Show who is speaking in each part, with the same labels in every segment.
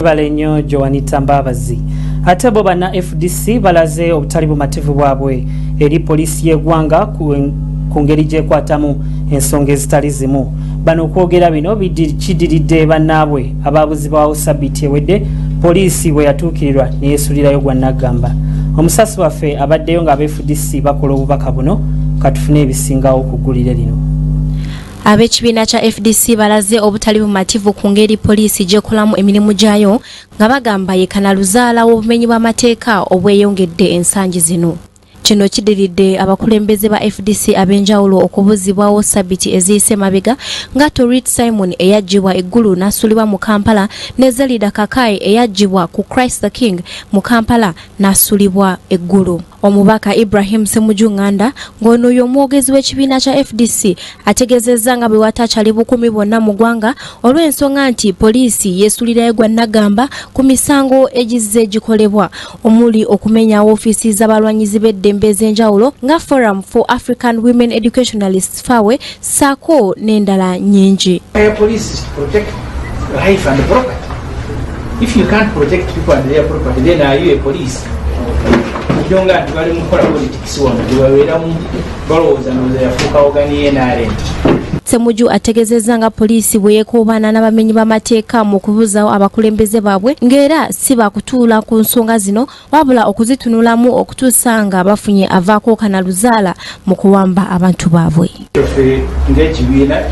Speaker 1: Balenyo Joanita Mbabazi. Ate bo bana FDC balaze obutali bumativu bwabwe eri polisi y'eggwanga ku ngeri gy'ekwatamu ensonga ezitali zimu. Bano okwogera bino kidiridde bannaabwe abaabuzibwawo ssabbiiti ewedde poliisi bwe yatuukirirwa ne yeesulirayo gwa Nagamba. Omusasi waffe abaddeyo nga aba-FDC bakola obubaka buno katufune ebisingawo okuggulira lino.
Speaker 2: Ab'ekibiina kya FDC balaze obutali bumativu ku ngeri poliisi gy'ekolamu emirimu gyayo nga bagamba ye kanaluzaala w'obumenyi bw'amateeka obweyongedde ensangi zino. Kino kidiridde abakulembeze ba FDC ab'enjawulo okubuzibwawo ssabbiiti eziyise mabega nga Torit Simon eyaggyibwa eggulu n'assulibwa mu Kampala ne Zelida Kakai eyaggyibwa ku Christ the King mu Kampala n'assulibwa eggulu. Omubaka Ibrahim Semujunganda ng'ono y'omwogezi w'ekibiina kya FDC ategezezza nga bwe watakyali bukumi bwonna mu ggwanga olw'ensonga nti poliisi yeesulirayo gwa Nagamba ku misango egizze gikolebwa omuli okumenya woofiisi z'abalwanyizi b'eddembe ez'enjawulo nga Forum for African Women Educationalists FAWE saako n'endala nnyingi.
Speaker 3: If you can't protect people and their property, then are you a police? Jonga bali mukola politics wano bwawera mu balowooza n'oza yafuuka ogani NRM.
Speaker 2: Semuju ategezezza nga poliisi bwe yeekoobaana n'abamenyi b'amateeka mu kubuzaawo abakulembeze baabwe ng'era si bakutuula ku nsonga zino wabula okuzitunulamu okutuusa nga bafunye avaako kanaluzaala mu kuwamba abantu baabwe.
Speaker 3: Ng'ekibiina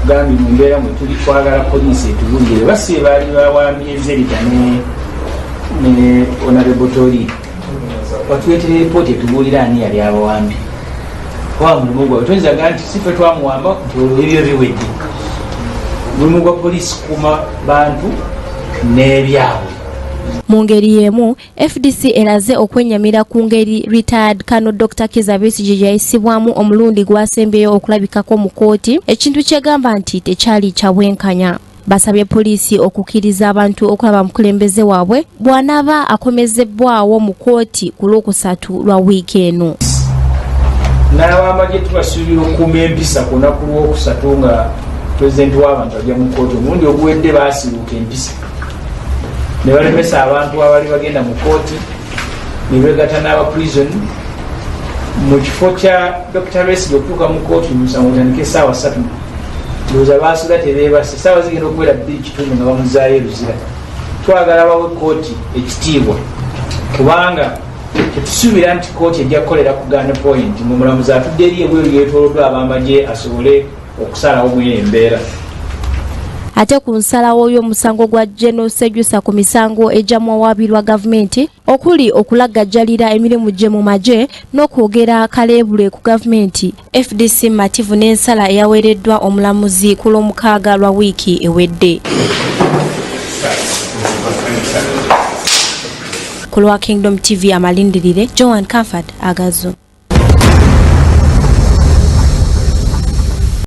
Speaker 3: gambi mu mbeera mwe tuli twagala poliisi etubulire basi baali bawambye Zelida ne Honorable Tori watwetere ripooti etubuulira ani yali abawambi wa mulimu gwawe toyinzaga nti si ffe twamuwamba nti ebyo biwedde. Mulimu gwa poliisi kuuma bantu n'ebyabwe.
Speaker 2: Mu ngeri y'emu FDC eraze okwenyamira ku ngeri retired Colonel Dr. Kizza Besigye yayisibwamu omulundi gwasembyeyo okulabikako mu kooti ekintu kyegamba nti tekyali kya bwenkanya. Basabye poliisi okukkiriza abantu okulaba mukulembeze waabwe bw'anaaba akomezebbwawo mu kooti ku Lwokusatu lwa wiiki eno.
Speaker 3: N'abamagye tubasuubira okukuuma empisa ku lunaku Lwokusatu nga pulezidenti w'abantu ajja mu kooti. Omulundi oguwedde baasiruka empisa ne balemesa abantu abali bagenda mu kooti ne beegatta n'aba prison mu kifo kya Dr. Besigye okutuuka mu kooti musango gutandika essaawa 3. Ndowooza baasiga tebeebase essaawa zigenda okuwera 2:30 nga bamuzaayo eruzira. Twagala bawe kooti ekitiibwa kubanga tetusuubira nti kooti ejja kukolera ku Gun Point ng'omulamuzi atudde eri ebweru yeetooloddwa abamagye asobole okusalawo mw'eyo embeera.
Speaker 2: Ate ku nsalawo y'omusango gwa General Sejusa ku misango egyamuwawaabirwa gavumenti okuli okulagajjalira emirimu gye mu magye n'okwogera kaleebule ku gavumenti, FDC mativu n'ensala eyaweereddwa omulamuzi ku Lwomukaaga lwa wiiki ewedde. Ku lwa Kingdom TV amalindirire Joan Comfort Agazo.